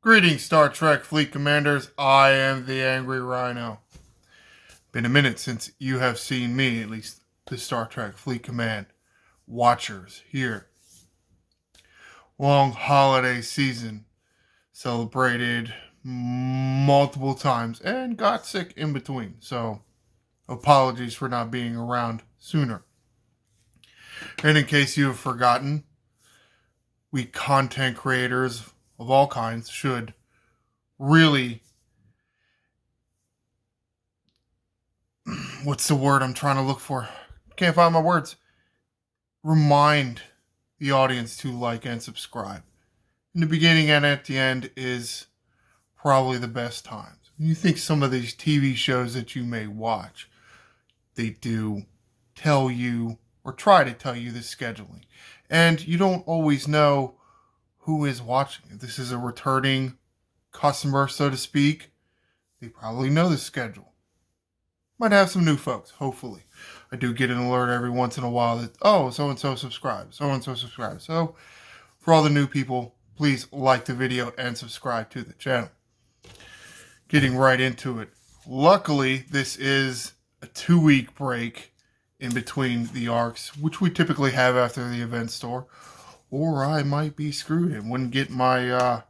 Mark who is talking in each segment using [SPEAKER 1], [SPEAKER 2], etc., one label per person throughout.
[SPEAKER 1] Greetings, Star Trek Fleet Commanders. I am the Angry Rhino. Been a minute since you have seen me, at least the Star Trek Fleet Command watchers here. Long holiday season, celebrated multiple times, and got sick in between, so apologies for not being around sooner. And in case you have forgotten, we content creators of all kinds should really, what's the word I'm trying to look for? Can't find my words. Remind the audience to like and subscribe. In the beginning and at the end is probably the best times. You think some of these TV shows that you may watch, they do tell you or try to tell you the scheduling. And you don't always know who is watching. If this is a returning customer, so to speak, they probably know the schedule. Might have some new folks, hopefully. I do get an alert every once in a while that, so-and-so subscribed, so-and-so subscribed. So, for all the new people, please like the video and subscribe to the channel. Getting right into it. Luckily, this is a 2-week break in between the arcs, which we typically have after the event store, or I might be screwed and wouldn't get my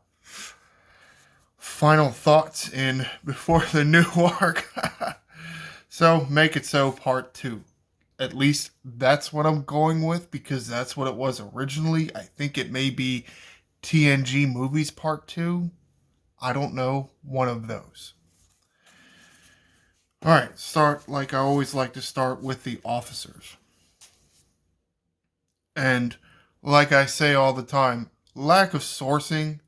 [SPEAKER 1] final thoughts in before the new arc. So, make it so part 2. At least that's what I'm going with, because that's what it was originally. I think it may be TNG Movies Part 2. I don't know. One of those. Alright, start like I always like to start with the officers. And like I say all the time, lack of sourcing,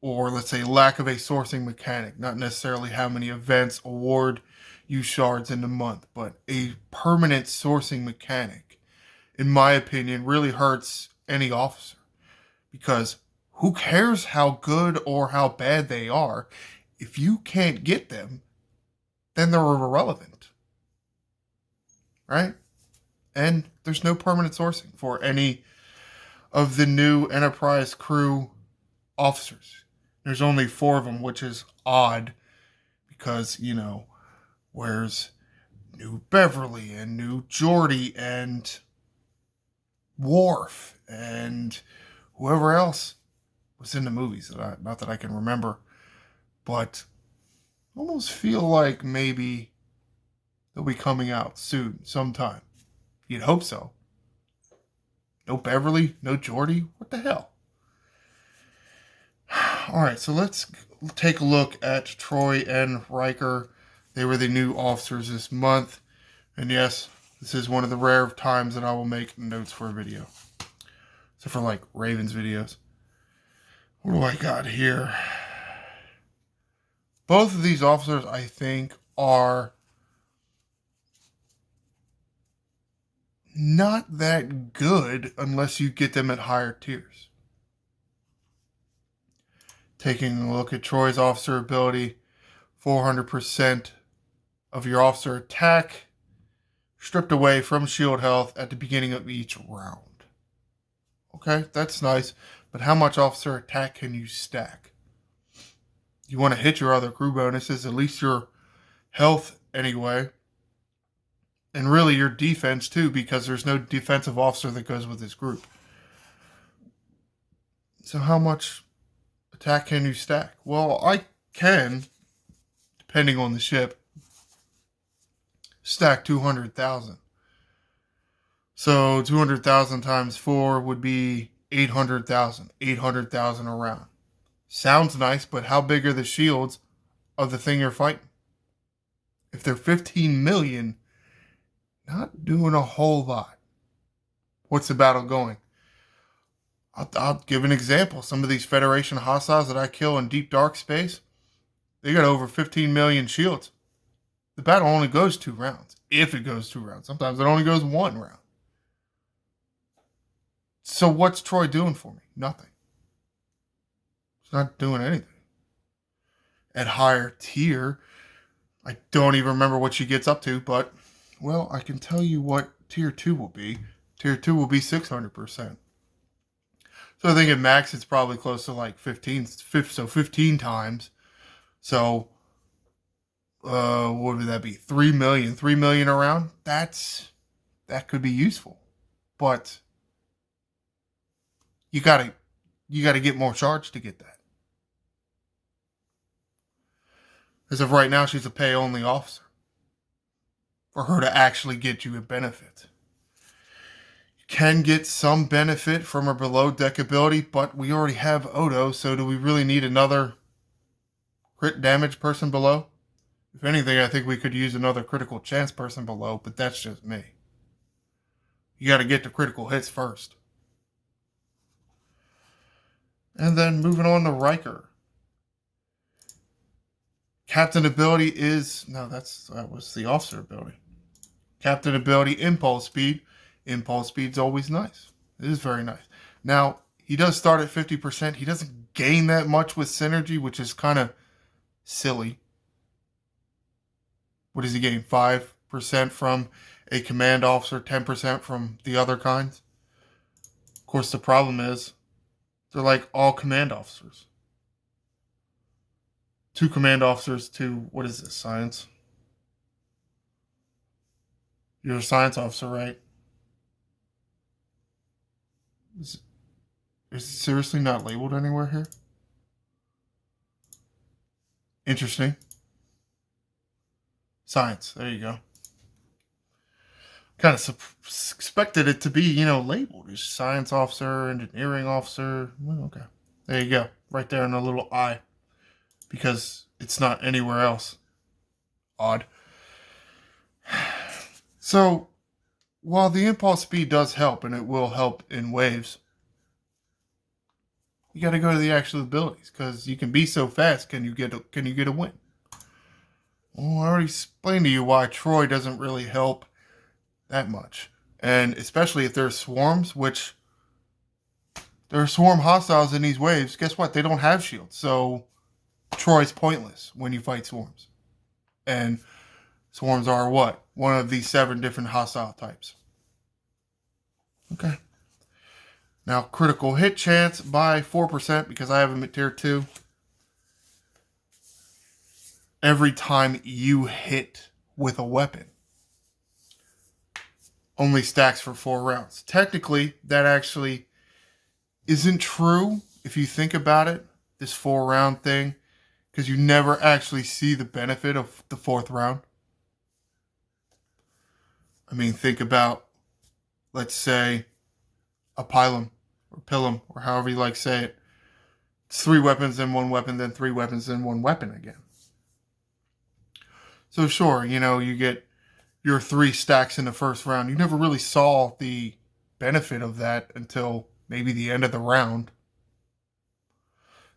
[SPEAKER 1] or let's say lack of a sourcing mechanic, not necessarily how many events award you shards in the month, but a permanent sourcing mechanic, in my opinion, really hurts any officer. Because who cares how good or how bad they are? If you can't get them, then they're irrelevant. Right? And there's no permanent sourcing for any of the new Enterprise crew officers. There's only 4 of them, which is odd because, where's New Beverly and New Geordie and Worf and whoever else was in the movies. Not that I can remember, but almost feel like maybe they'll be coming out soon, sometime. You'd hope so. No Beverly, no Geordie. What the hell? Alright, so let's take a look at Troy and Riker. They were the new officers this month. And yes, this is one of the rare times that I will make notes for a video. So for like Raven's videos. What do I got here? Both of these officers, I think, are not that good unless you get them at higher tiers. Taking a look at Troy's officer ability, 400% of your officer attack stripped away from shield health at the beginning of each round. Okay, that's nice, but how much officer attack can you stack? You want to hit your other crew bonuses, at least your health anyway, and really your defense too, because there's no defensive officer that goes with this group. So how much attack can you stack? Well, I can, depending on the ship, stack 200,000. So 200,000 times 4 would be 800,000. 800,000 around. Sounds nice, but how big are the shields of the thing you're fighting? If they're 15 million, not doing a whole lot. What's the battle going? I'll give an example. Some of these Federation hostiles that I kill in deep dark space, they got over 15 million shields. The battle only goes 2 rounds. If it goes 2 rounds. Sometimes it only goes 1 round. So what's Troy doing for me? Nothing. It's not doing anything. At higher tier, I don't even remember what she gets up to, but, well, I can tell you what tier 2 will be. Tier 2 will be 600%. So I think at max it's probably close to like 15 times. So what would that be? 3 million. 3 million around? That could be useful. But you gotta get more charge to get that. As of right now, she's a pay only officer. For her to actually get you a benefit. You can get some benefit from her below deck ability, but we already have Odo, so do we really need another crit damage person below? If anything, I think we could use another critical chance person below, but that's just me. You gotta get the critical hits first. And then moving on to Riker. Captain ability is... No, that was the officer ability. Captain ability, impulse speed. Impulse speed's always nice. It is very nice. Now, he does start at 50%. He doesn't gain that much with synergy, which is kind of silly. What does he gain? 5% from a command officer, 10% from the other kinds? Of course, the problem is they're like all command officers. 2 command officers to, what is this, science? You're a science officer, right? Is it seriously not labeled anywhere here? Interesting. Science. There you go. Kind of expected it to be, labeled as science officer, engineering officer. Well, okay. There you go. Right there in a little eye. Because it's not anywhere else. Odd. So, while the impulse speed does help, and it will help in waves, you got to go to the actual abilities, because you can be so fast. Can you get a win? Well, I already explained to you why Troy doesn't really help that much, and especially if there's swarms, which there are swarm hostiles in these waves. Guess what? They don't have shields, so Troy's pointless when you fight swarms. And swarms are what? One of these 7 different hostile types. Okay. Now, critical hit chance by 4% because I have him at tier 2. Every time you hit with a weapon. Only stacks for 4 rounds. Technically, that actually isn't true if you think about it, this 4-round thing, because you never actually see the benefit of the 4th round. I mean, think about, let's say, a pilum or pilum or however you like to say it. It's 3 weapons, then 1 weapon, then 3 weapons, then 1 weapon again. So sure, you get your 3 stacks in the first round. You never really saw the benefit of that until maybe the end of the round.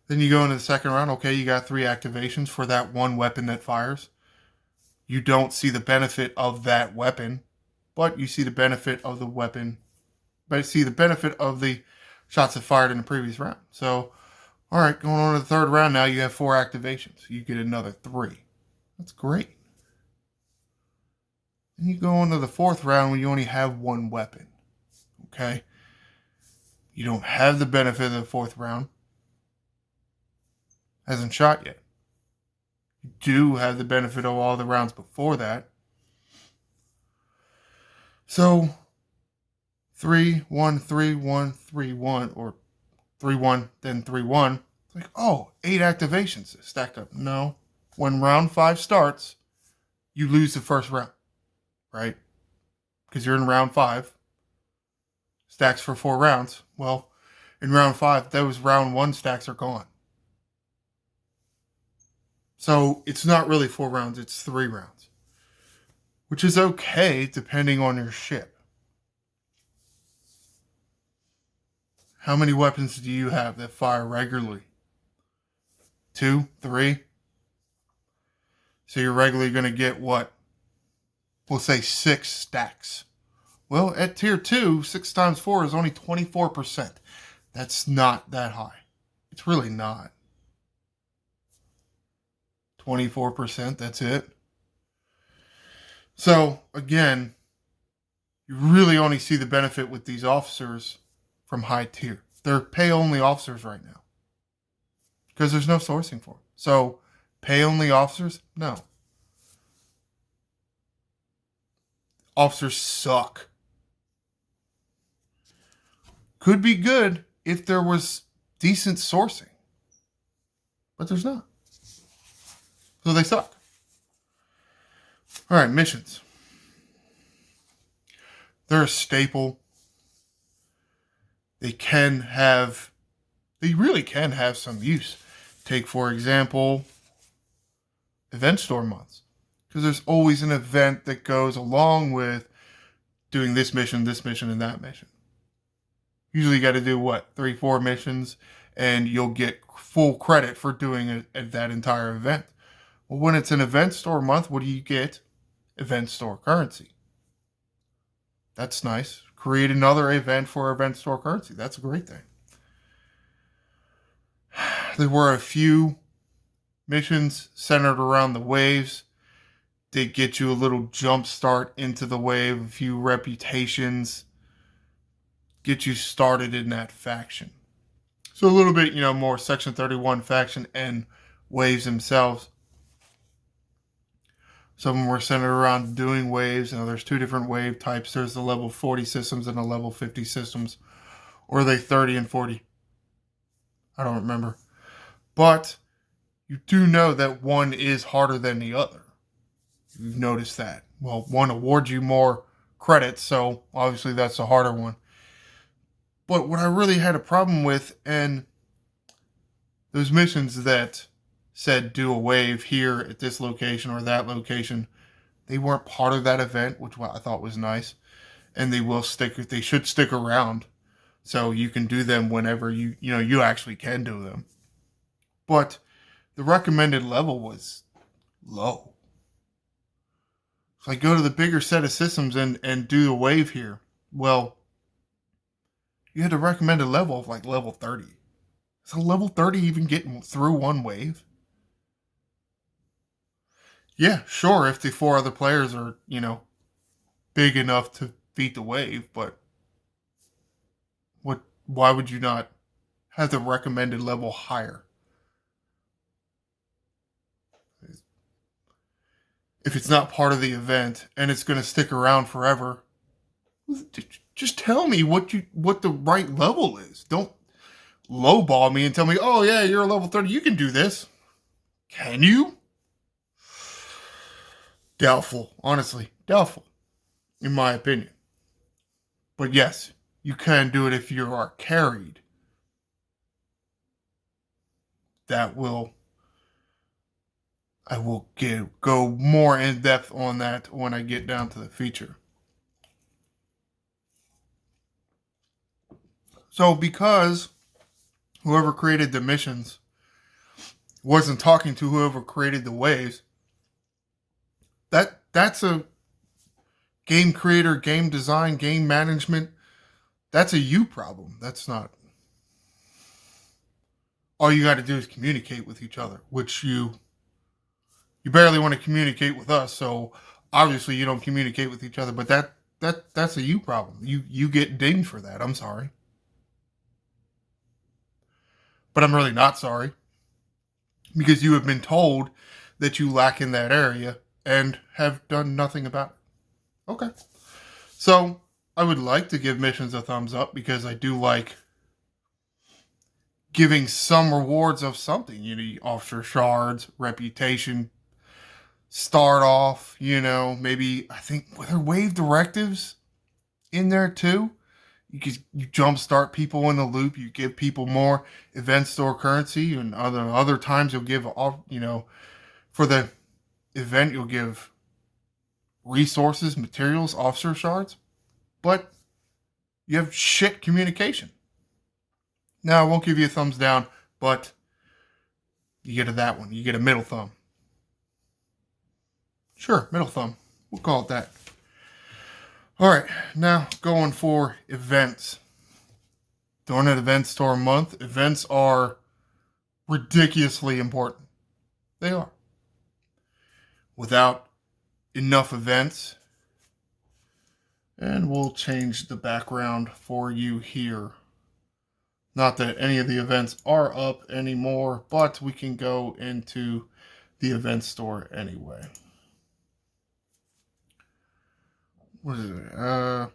[SPEAKER 1] Then you go into the second round. Okay, you got 3 activations for that 1 weapon that fires. You don't see the benefit of that weapon, but you see the benefit of the weapon. But see the benefit of the shots that fired in the previous round. So, all right, going on to the 3rd round now, you have 4 activations. You get another 3. That's great. Then you go into the 4th round when you only have 1 weapon. Okay? You don't have the benefit of the 4th round. Hasn't shot yet. You do have the benefit of all the rounds before that. So, 3-1, 3-1, 3-1, or 3-1, then 3-1. It's like, 8 activations stacked up. No. When round 5 starts, you lose the first round. Right? Because you're in round 5. Stacks for 4 rounds. Well, in round 5, those round 1 stacks are gone. So it's not really 4 rounds, it's 3 rounds. Which is okay depending on your ship. How many weapons do you have that fire regularly? 2? 3? So you're regularly going to get what? We'll say 6 stacks. Well, at tier 2, 6 times 4 is only 24%. That's not that high. It's really not. 24%, that's it. So, again, you really only see the benefit with these officers from high tier. They're pay-only officers right now because there's no sourcing for them. So pay-only officers? No. Officers suck. Could be good if there was decent sourcing, but there's not. So they suck. All right, missions. They're a staple. They really can have some use. Take, for example, event store months. Because there's always an event that goes along with doing this mission, and that mission. Usually you got to do, 3-4 missions, and you'll get full credit for doing that entire event. Well, when it's an event store month, what do you get? Event store currency. That's nice. Create another event for event store currency. That's a great thing. There were a few missions centered around the waves. They get you a little jump start into the wave, a few reputations, get you started in that faction. So a little bit, more Section 31 faction and waves themselves. Some of them were centered around doing waves. There's two different wave types. There's the level 40 systems and the level 50 systems. Or are they 30 and 40? I don't remember. But you do know that one is harder than the other. You've noticed that. Well, one awards you more credits, so obviously that's the harder one. But what I really had a problem with, and those missions that said do a wave here at this location or that location, they weren't part of that event, which I thought was nice. And they should stick around. So you can do them whenever you actually can do them. But the recommended level was low. So I go to the bigger set of systems and do the wave here. Well, you had a recommended level of level 30. So level 30 even getting through one wave? Yeah, sure, if the 4 other players are, big enough to beat the wave, but why would you not have the recommended level higher? If it's not part of the event and it's going to stick around forever, just tell me what the right level is. Don't lowball me and tell me, oh yeah, you're a level 30, you can do this. Can you? Doubtful, honestly, doubtful, in my opinion. But yes, you can do it if you are carried. I will go more in depth on that when I get down to the feature. So because whoever created the missions wasn't talking to whoever created the waves, that's a game creator, game design, game management. That's a you problem. That's not. All you got to do is communicate with each other, which you barely want to communicate with us. So obviously you don't communicate with each other. But that's a you problem. You get dinged for that. I'm sorry, but I'm really not sorry because you have been told that you lack in that area and have done nothing about it. Okay. So I would like to give missions a thumbs up because I do like giving some rewards of something. Officer shards, reputation, start off, maybe I think were there wave directives in there too? You jumpstart people in the loop, you give people more event store currency, and other times you'll give for the event you'll give resources, materials, officer shards, but you have shit communication. Now, I won't give you a thumbs down, but you get that one. You get a middle thumb. Sure, middle thumb. We'll call it that. All right, now going for events. During an event store month, events are ridiculously important. They are. Without enough events, and we'll change the background for you here. Not that any of the events are up anymore, but we can go into the event store anyway. What is it?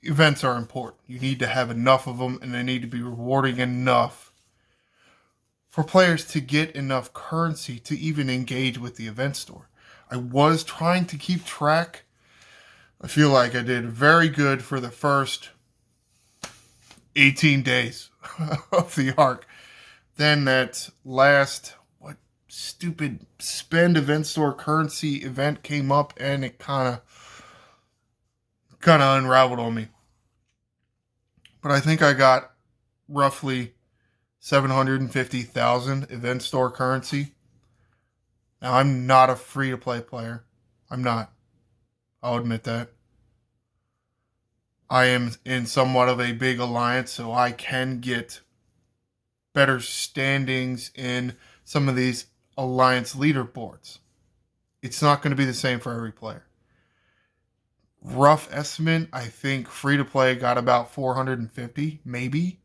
[SPEAKER 1] Events are important. You need to have enough of them, and they need to be rewarding enough for players to get enough currency to even engage with the event store. I was trying to keep track. I feel like I did very good for the first 18 days of the arc. Then that last, what stupid spend event store currency event came up, and it kind of unraveled on me. But I think I got roughly 750,000 event store currency. Now, I'm not a free-to-play player. I'm not. I'll admit that. I am in somewhat of a big alliance, so I can get better standings in some of these alliance leaderboards. It's not going to be the same for every player. Rough estimate, I think free-to-play got about 450, maybe.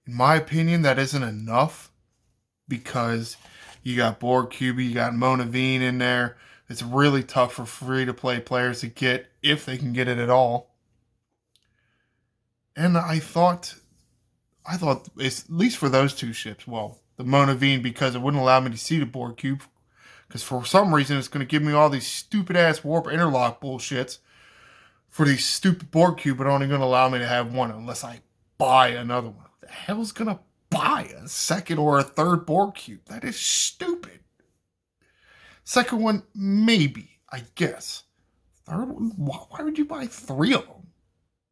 [SPEAKER 1] In my opinion, that isn't enough because you got Borg Cube, you got Monavine in there. It's really tough for free-to-play players to get, if they can get it at all. And I thought, at least for those two ships, well, the Monavine, because it wouldn't allow me to see the Borg Cube, because for some reason it's going to give me all these stupid-ass warp interlock bullshits for these stupid Borg Cube, but only going to allow me to have one unless I buy another one. Who the hell's going to buy a second or a third Borg Cube? That is stupid. Second one, maybe, I guess. Third one, why would you buy 3 of them?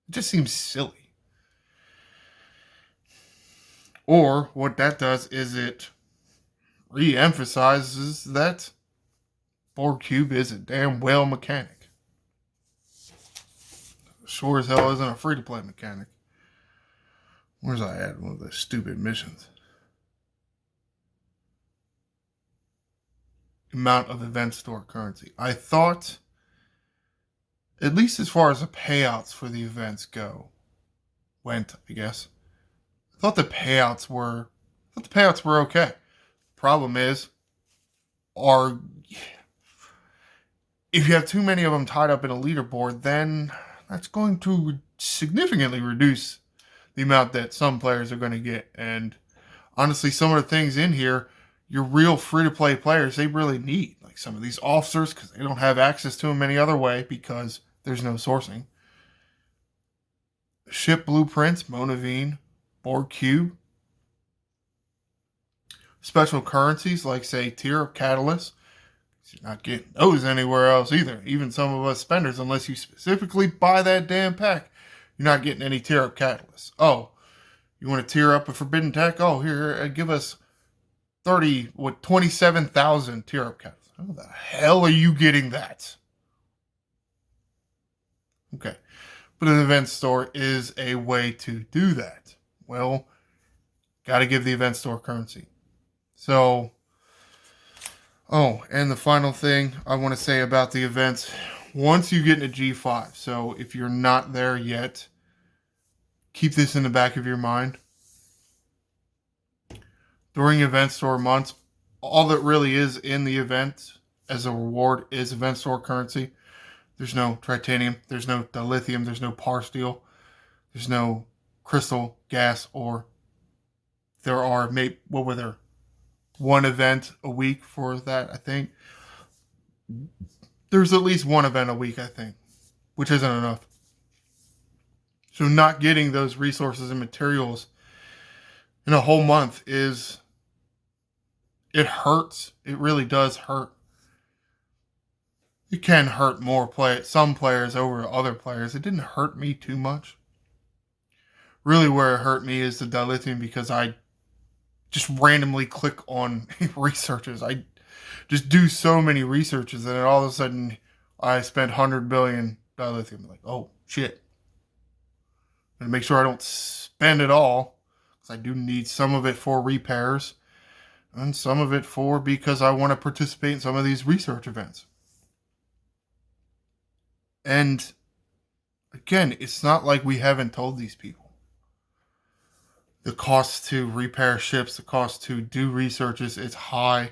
[SPEAKER 1] It just seems silly. Or what that does is it re-emphasizes that Borg Cube is a damn whale mechanic. Sure as hell isn't a free-to-play mechanic. Where's I at? One of those stupid missions. Amount of event store currency. I thought, at least as far as the payouts for the events went, I guess. I thought the payouts were okay. Problem is, if you have too many of them tied up in a leaderboard, then that's going to significantly reduce the amount that some players are going to get. And honestly, some of the things in here, your real free-to-play players, they really need. Like some of these officers, because they don't have access to them any other way because there's no sourcing. Ship blueprints, Monavine, Borg Cube. Special currencies like, say, Tier of Catalyst. You're not getting those anywhere else either. Even some of us spenders, unless you specifically buy that damn pack, you're not getting any Tier Up Catalyst. Oh, you want to tier up a Forbidden Tech? Oh, here, give us 27,000 Tier Up Catalyst. How the hell are you getting that? Okay. But an event store is a way to do that. Well, got to give the event store currency. So, and the final thing I want to say about the events, once you get into G5, so if you're not there yet, keep this in the back of your mind. During event store months, all that really is in the event as a reward is event store currency. There's no titanium, there's no dilithium, there's no par steel, there's no crystal, gas, or there are, one event a week for that, I think. There's at least one event a week, I think, which isn't enough. So not getting those resources and materials in a whole month it hurts. It really does hurt. It can hurt some players over other players. It didn't hurt me too much. Really where it hurt me is the dilithium, because I just randomly click on researches. I just do so many researches, and then all of a sudden I spent 100 billion dilithium. I'm like, oh shit. And make sure I don't spend it all, because I do need some of it for repairs and some of it because I want to participate in some of these research events. And Again, it's not like we haven't told these people. The cost to repair ships, the cost to do researches is high.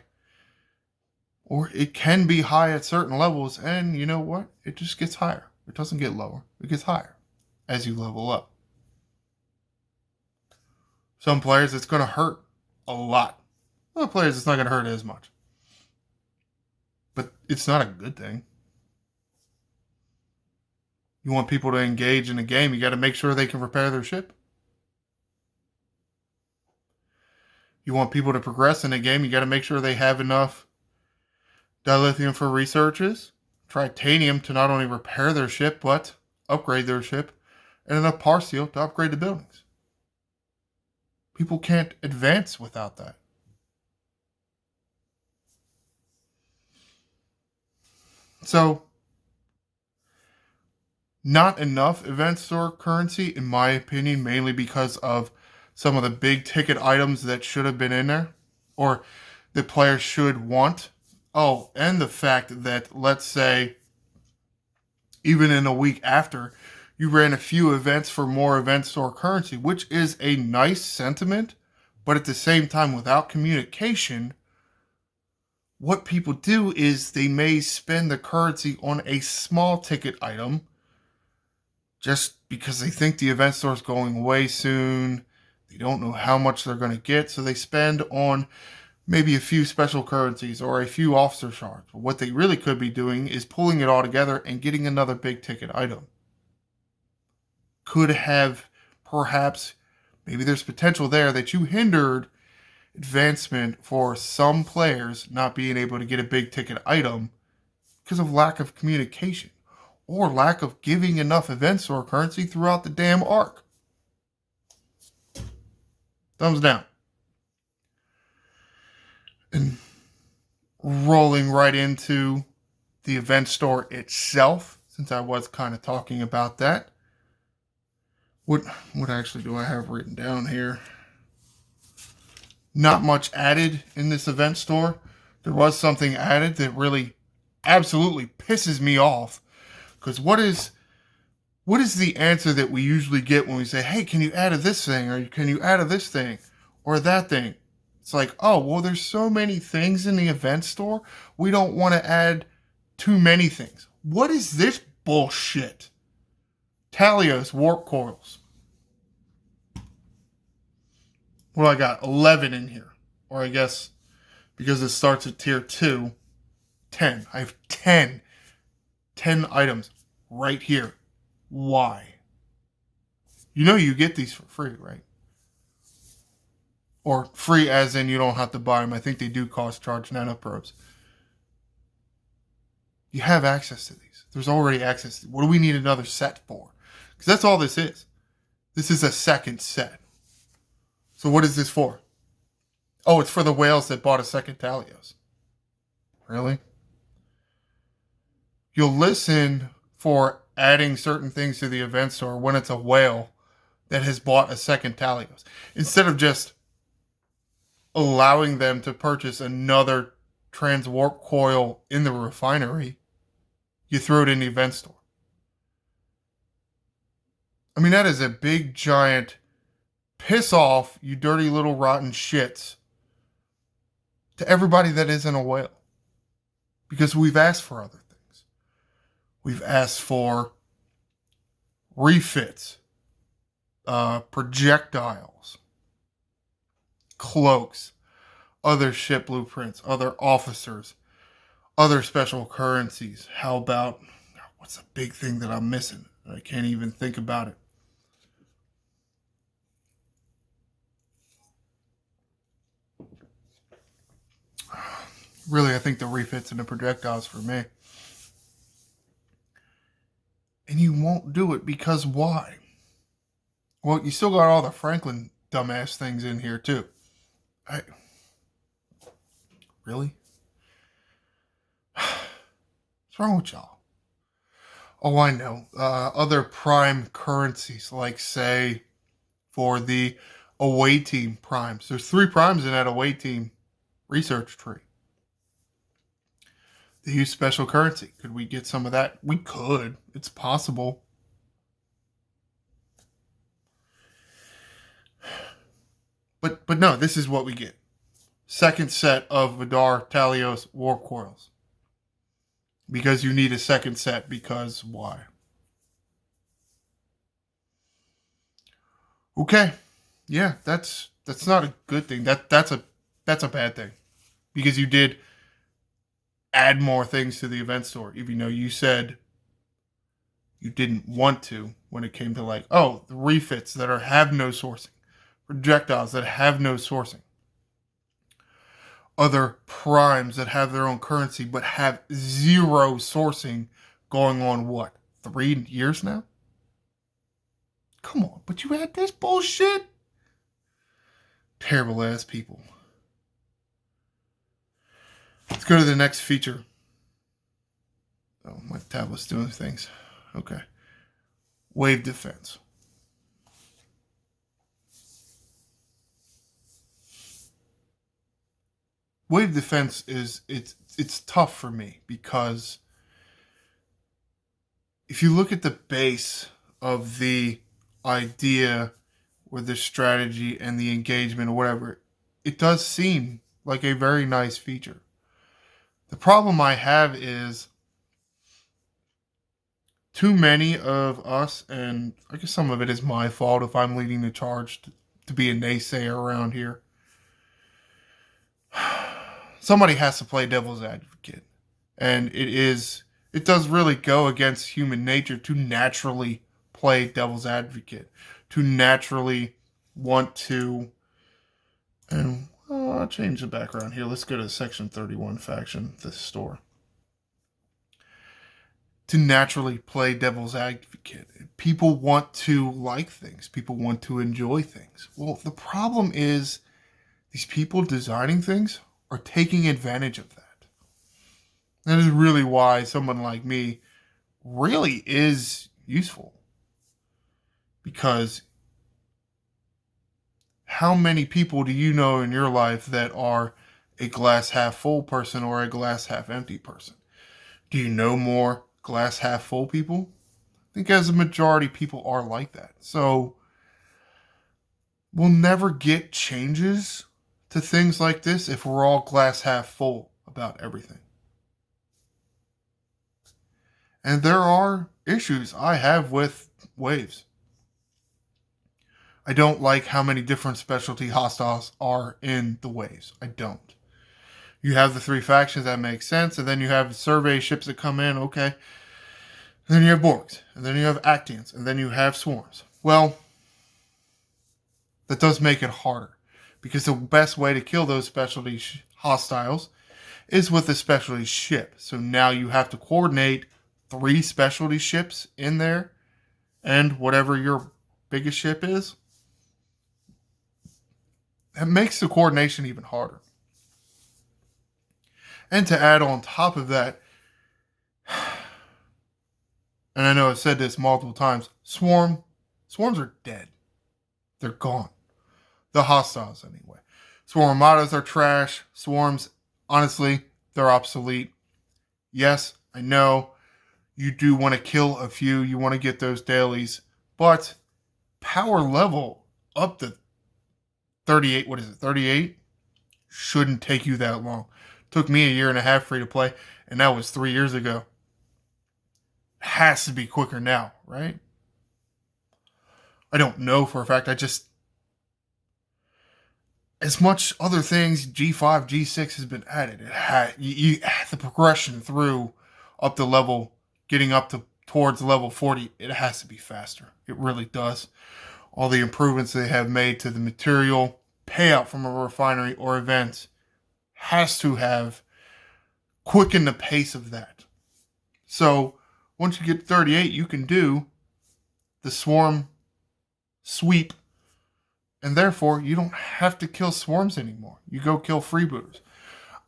[SPEAKER 1] Or it can be high at certain levels, and you know what? It just gets higher. It doesn't get lower. It gets higher as you level up. Some players, it's going to hurt a lot. Other players, it's not going to hurt as much. But it's not a good thing. You want people to engage in a game, you got to make sure they can repair their ship. You want people to progress in a game, you got to make sure they have enough dilithium for researches, titanium to not only repair their ship, but upgrade their ship, and enough parseal to upgrade the buildings. People can't advance without that. So, not enough event store currency, in my opinion, mainly because of some of the big ticket items that should have been in there, or the players should want. Oh, and the fact that, let's say, even in a week after, you ran a few events for more event store currency, which is a nice sentiment, but at the same time, without communication, what people do is they may spend the currency on a small ticket item just because they think the event store is going away soon. They don't know how much they're going to get, so they spend on maybe a few special currencies or a few officer shards. But what they really could be doing is pulling it all together and getting another big ticket item. Could have, perhaps, maybe there's potential there that you hindered advancement for some players not being able to get a big ticket item because of lack of communication or lack of giving enough event store currency throughout the damn arc. Thumbs down. And rolling right into the event store itself, since I was kind of talking about that. What actually do I have written down here? Not much added in this event store. There was something added that really absolutely pisses me off. Because what is the answer that we usually get when we say, hey, can you add this thing? Or can you add this thing? Or that thing? It's like, oh, well, there's so many things in the event store. We don't want to add too many things. What is this bullshit? Talios warp coils. What do I got? 11 in here. Or I guess, because it starts at tier 2, 10. I have 10 items right here. Why? You know you get these for free, right? Or free as in you don't have to buy them. I think they do cost charge nanoprobes. You have access to these. There's already access. What do we need another set for? Because that's all this is. This is a second set. So what is this for? Oh, it's for the whales that bought a second Talios. Really? You'll listen for adding certain things to the event store when it's a whale that has bought a second Talios. Instead of just allowing them to purchase another transwarp coil in the refinery, you throw it in the event store. I mean, that is a big, giant piss off, you dirty little rotten shits, to everybody that isn't a whale. Because we've asked for other things. We've asked for refits, projectiles, cloaks, other ship blueprints, other officers, other special currencies. How about, what's a big thing that I'm missing? I can't even think about it. Really, I think the refits and the projectiles for me. And you won't do it because why? Well, you still got all the Franklin dumbass things in here too. Really? What's wrong with y'all? Oh, I know. Other prime currencies, like say for the away team primes. There's 3 primes in that away team research tree. They use special currency. Could we get some of that? We could. It's possible. But no, this is what we get. Second set of Vidar Talios War Coils. Because you need a second set, because why? Okay. Yeah, that's not a good thing. That's a bad thing. Because you did add more things to the event store, even though you said you didn't want to when it came to like, oh, the refits that have no sourcing, projectiles that have no sourcing, other primes that have their own currency but have zero sourcing going on what, 3 years now? Come on, but you had this bullshit? Terrible ass people. Let's go to the next feature. Oh, my tablet's doing things. Okay. Wave defense. Wave defense it's tough for me because if you look at the base of the idea or the strategy and the engagement or whatever, it does seem like a very nice feature. The problem I have is too many of us, and I guess some of it is my fault if I'm leading the charge to be a naysayer around here. Somebody has to play devil's advocate. And it does really go against human nature to naturally play devil's advocate, to naturally want to, and I'll change the background here. Let's go to Section 31 faction, this store. To naturally play devil's advocate. People want to like things. People want to enjoy things. Well, the problem is these people designing things are taking advantage of that. That is really why someone like me really is useful. Because how many people do you know in your life that are a glass half full person or a glass half empty person? Do you know more glass half full people? I think as a majority, people are like that. So we'll never get changes to things like this if we're all glass half full about everything. And there are issues I have with waves. I don't like how many different specialty hostiles are in the waves. I don't. You have the 3 factions, that makes sense, and then you have survey ships that come in, okay. And then you have Borgs, and then you have Actians, and then you have swarms. Well, that does make it harder, because the best way to kill those specialty hostiles is with a specialty ship. So now you have to coordinate 3 specialty ships in there, and whatever your biggest ship is. That makes the coordination even harder. And to add on top of that, and I know I've said this multiple times, swarms are dead. They're gone. The hostiles, anyway. Swarm armadas are trash. Swarms, honestly, they're obsolete. Yes, I know you do want to kill a few. You want to get those dailies. But power level up to 38, 38? Shouldn't take you that long. Took me a year and a half free to play, and that was 3 years ago. Has to be quicker now, right? I don't know for a fact. As much other things, G5, G6 has been added. The progression through up to level, getting up to towards level 40, it has to be faster. It really does. All the improvements they have made to the material, payout from a refinery or events has to have quickened the pace of that. So once you get 38, you can do the swarm sweep, and therefore you don't have to kill swarms anymore. You go kill freebooters.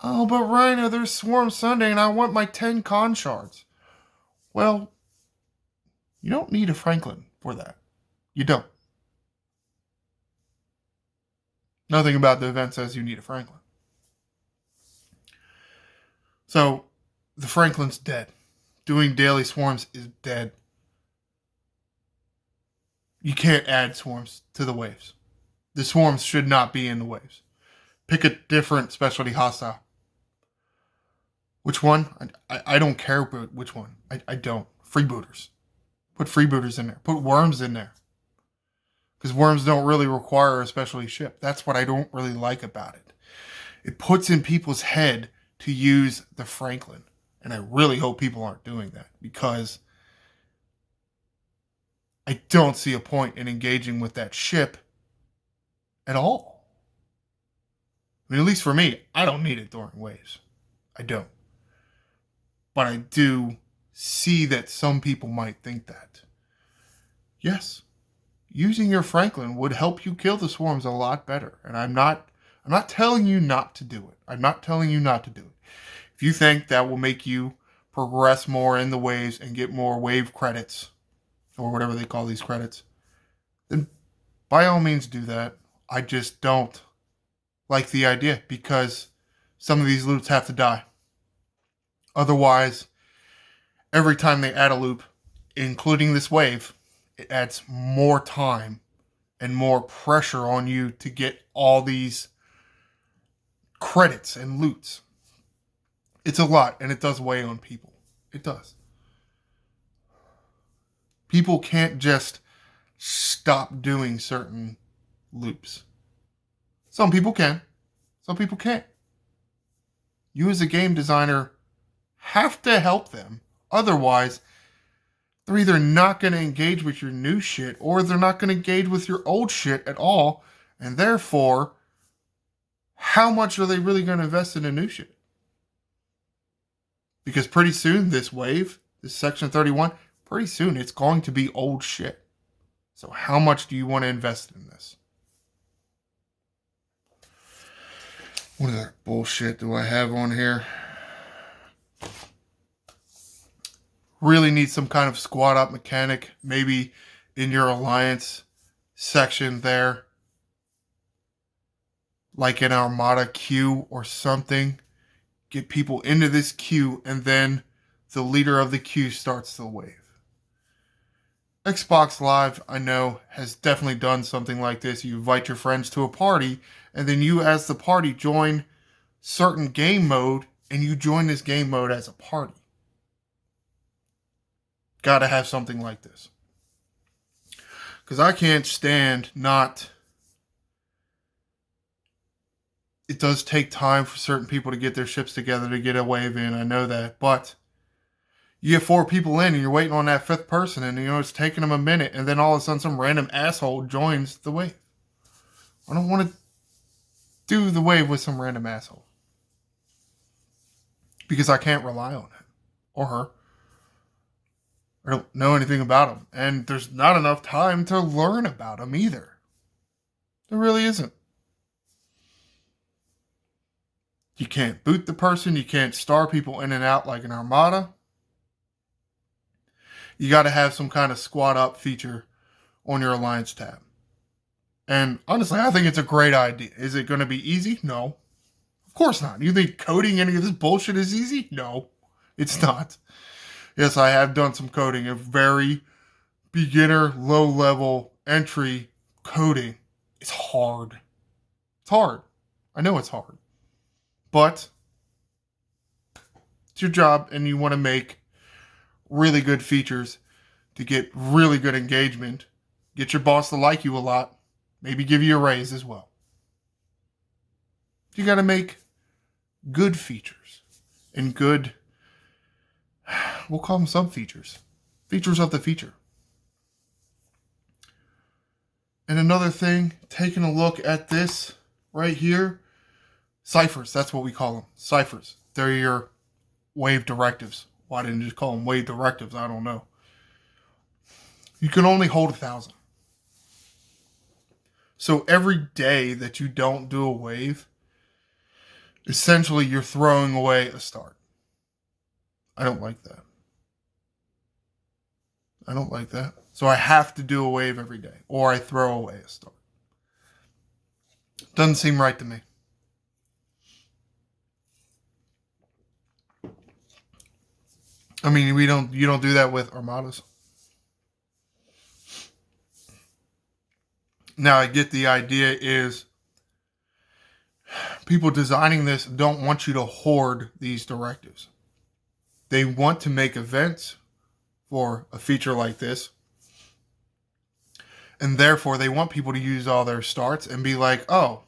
[SPEAKER 1] Oh, but Rhino, there's Swarm Sunday and I want my 10 con shards. Well, you don't need a Franklin for that. You don't. Nothing about the event says you need a Franklin. So, the Franklin's dead. Doing daily swarms is dead. You can't add swarms to the waves. The swarms should not be in the waves. Pick a different specialty hostile. Which one? I don't care which one. I don't. Freebooters. Put freebooters in there. Put worms in there. Because worms don't really require a specialty ship. That's what I don't really like about it. It puts in people's head to use the Franklin. And I really hope people aren't doing that. Because I don't see a point in engaging with that ship at all. I mean, at least for me, I don't need it during waves. I don't. But I do see that some people might think that. Yes, using your Franklin would help you kill the swarms a lot better. And I'm not telling you not to do it. I'm not telling you not to do it. If you think that will make you progress more in the waves and get more wave credits, or whatever they call these credits, then by all means do that. I just don't like the idea because some of these loops have to die. Otherwise, every time they add a loop, including this wave, it adds more time and more pressure on you to get all these credits and loots. It's a lot, and it does weigh on people. It does. People can't just stop doing certain loops. Some people can. Some people can't. You as a game designer have to help them. Otherwise, they're either not going to engage with your new shit or they're not going to engage with your old shit at all. And therefore, how much are they really going to invest in the new shit? Because pretty soon, this wave, this Section 31, pretty soon it's going to be old shit. So how much do you want to invest in this? What other bullshit do I have on here? Really need some kind of squad up mechanic, maybe in your alliance section there. Like an Armada queue or something. Get people into this queue and then the leader of the queue starts the wave. Xbox Live, I know, has definitely done something like this. You invite your friends to a party, and then you, as the party, join certain game mode, and you join this game mode as a party. Gotta have something like this. Because I can't stand not... It does take time for certain people to get their ships together to get a wave in, I know that, but... You get 4 people in and you're waiting on that 5th person and it's taking them a minute and then all of a sudden some random asshole joins the wave. I don't want to do the wave with some random asshole. Because I can't rely on him or her. I don't know anything about him. And there's not enough time to learn about him either. There really isn't. You can't boot the person. You can't star people in and out like an Armada. You got to have some kind of squad up feature on your alliance tab. And honestly, I think it's a great idea. Is it going to be easy? No. Of course not. You think coding any of this bullshit is easy? No, it's not. Yes, I have done some coding. A very beginner, low-level entry coding. It's hard. It's hard. I know it's hard. But it's your job and you want to make really good features to get really good engagement, get your boss to like you a lot, maybe give you a raise as well. You got to make good features and good, we'll call them sub-features, features of the feature. And another thing, taking a look at this right here, ciphers, that's what we call them, ciphers. They're your wave directives. Why didn't you just call them wave directives? I don't know. You can only hold 1,000. So every day that you don't do a wave, essentially you're throwing away a start. I don't like that. I don't like that. So I have to do a wave every day, or I throw away a start. Doesn't seem right to me. I mean, you don't do that with Armadas. Now, I get the idea is people designing this don't want you to hoard these directives. They want to make events for a feature like this, and therefore they want people to use all their starts and be like, oh,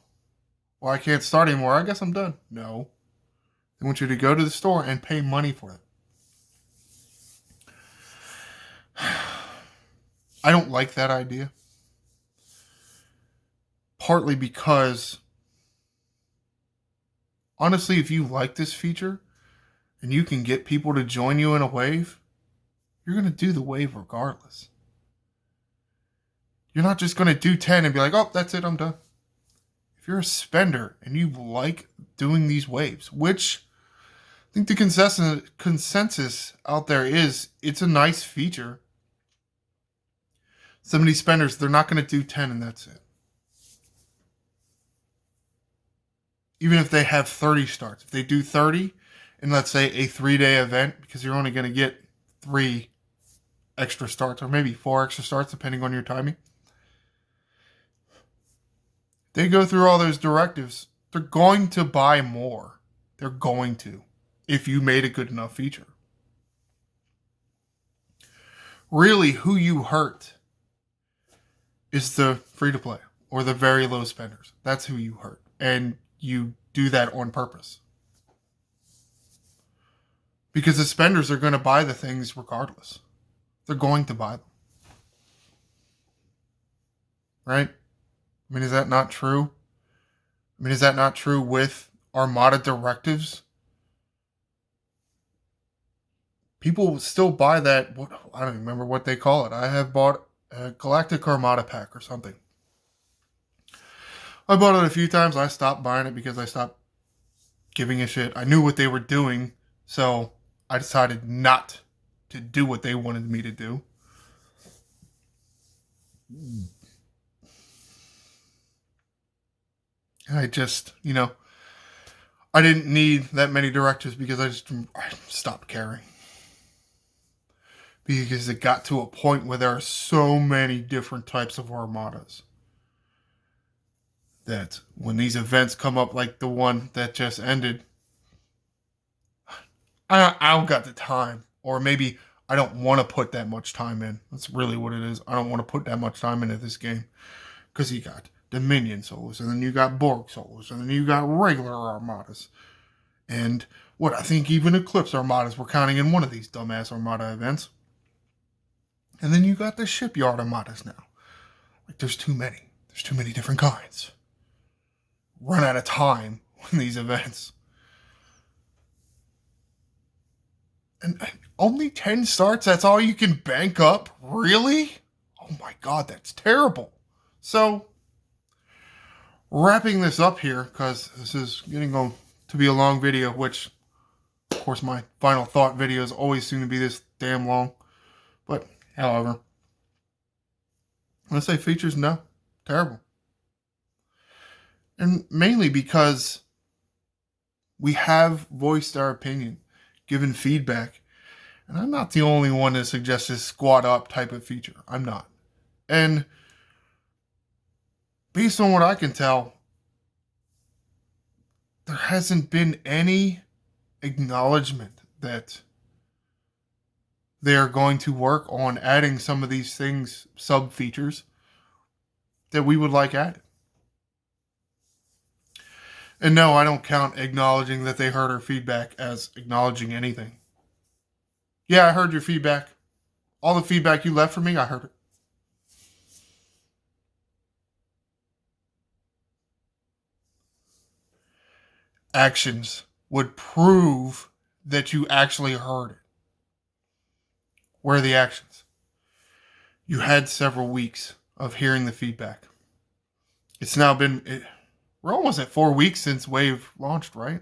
[SPEAKER 1] well, I can't start anymore. I guess I'm done. No. They want you to go to the store and pay money for it. I don't like that idea. Partly because, honestly, if you like this feature and you can get people to join you in a wave, you're going to do the wave regardless. You're not just going to do 10 and be like, oh, that's it, I'm done. If you're a spender and you like doing these waves, which I think the consensus out there is it's a nice feature. Some of these spenders, they're not going to do 10 and that's it. Even if they have 30 starts. If they do 30 in, let's say, a 3-day event, because you're only going to get 3 extra starts or maybe 4 extra starts depending on your timing. They go through all those directives. They're going to buy more. They're going to, if you made a good enough feature. Really, who you hurt is the free-to-play or the very low spenders. That's who you hurt. And you do that on purpose. Because the spenders are going to buy the things regardless. They're going to buy them. Right? I mean, is that not true? I mean, is that not true with Armada directives? People still buy that. I don't remember what they call it. I have bought a Galactic Armada pack or something. I bought it a few times. I stopped buying it because I stopped giving a shit. I knew what they were doing, so I decided not to do what they wanted me to do. And I just, I didn't need that many directives because I stopped caring. Because it got to a point where there are so many different types of armadas that when these events come up like the one that just ended, I don't got the time. Or maybe I don't want to put that much time in. That's really what it is. I don't want to put that much time into this game. Because you got Dominion solos, and then you got Borg solos, and then you got regular armadas. And I think even Eclipse armadas were counting in one of these dumbass armada events. And then you got the shipyard armadas now. Like, there's too many. There's too many different kinds. Run out of time in these events. And only 10 starts? That's all you can bank up? Really? Oh my god, that's terrible. So, wrapping this up here, because this is getting to be a long video, which, of course, my final thought videos always seem to be this damn long. But, however, I'm going to say features, no. Terrible. And mainly because we have voiced our opinion, given feedback. And I'm not the only one that suggests this squat up type of feature. I'm not. And based on what I can tell, there hasn't been any acknowledgement that they are going to work on adding some of these things, sub-features, that we would like added. And no, I don't count acknowledging that they heard our feedback as acknowledging anything. Yeah, I heard your feedback. All the feedback you left for me, I heard it. Actions would prove that you actually heard it. Where are the actions? You had several weeks of hearing the feedback. It's now been... we're almost at 4 weeks since Wave launched, right?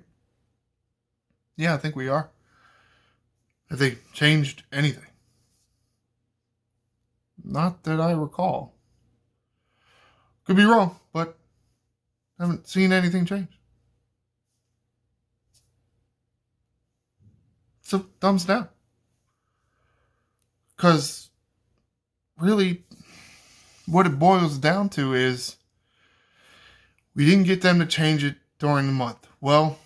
[SPEAKER 1] Yeah, I think we are. Have they changed anything? Not that I recall. Could be wrong, but I haven't seen anything change. So, thumbs down. Because, really, What it boils down to is we didn't get them to change it during the month. Well,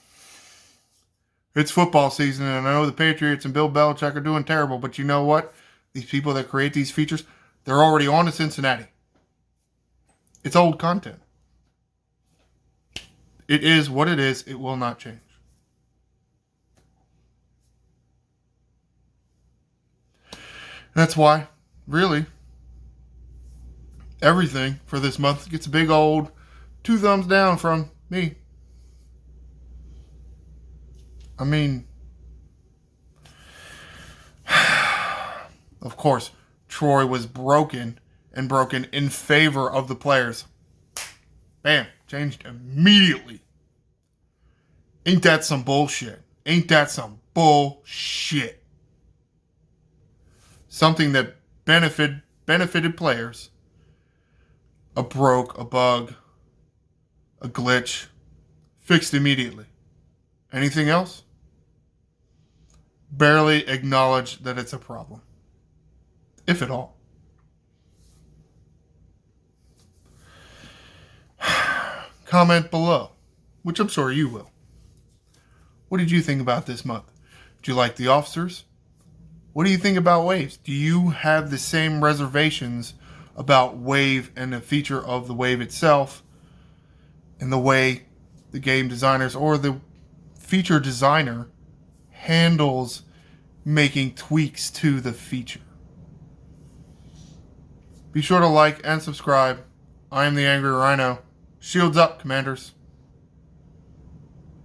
[SPEAKER 1] it's football season, and I know the Patriots and Bill Belichick are doing terrible, but you know what? These people that create these features, they're already on to Cincinnati. It's old content. It is what it is. It will not change. That's why, really, everything for this month gets a big old 2 thumbs down from me. I mean, of course, Troy was broken in favor of the players. Bam, changed immediately. Ain't that some bullshit? Ain't that some bullshit? Something that benefited players. A bug, a glitch, fixed immediately. Anything else? Barely acknowledge that it's a problem. If at all. Comment below, which I'm sure you will. What did you think about this month? Do you like the officers? What do you think about waves? Do you have the same reservations about wave and the feature of the wave itself and the way the game designers or the feature designer handles making tweaks to the feature? Be sure to like and subscribe. I am the Angry Rhino. Shields up, Commanders.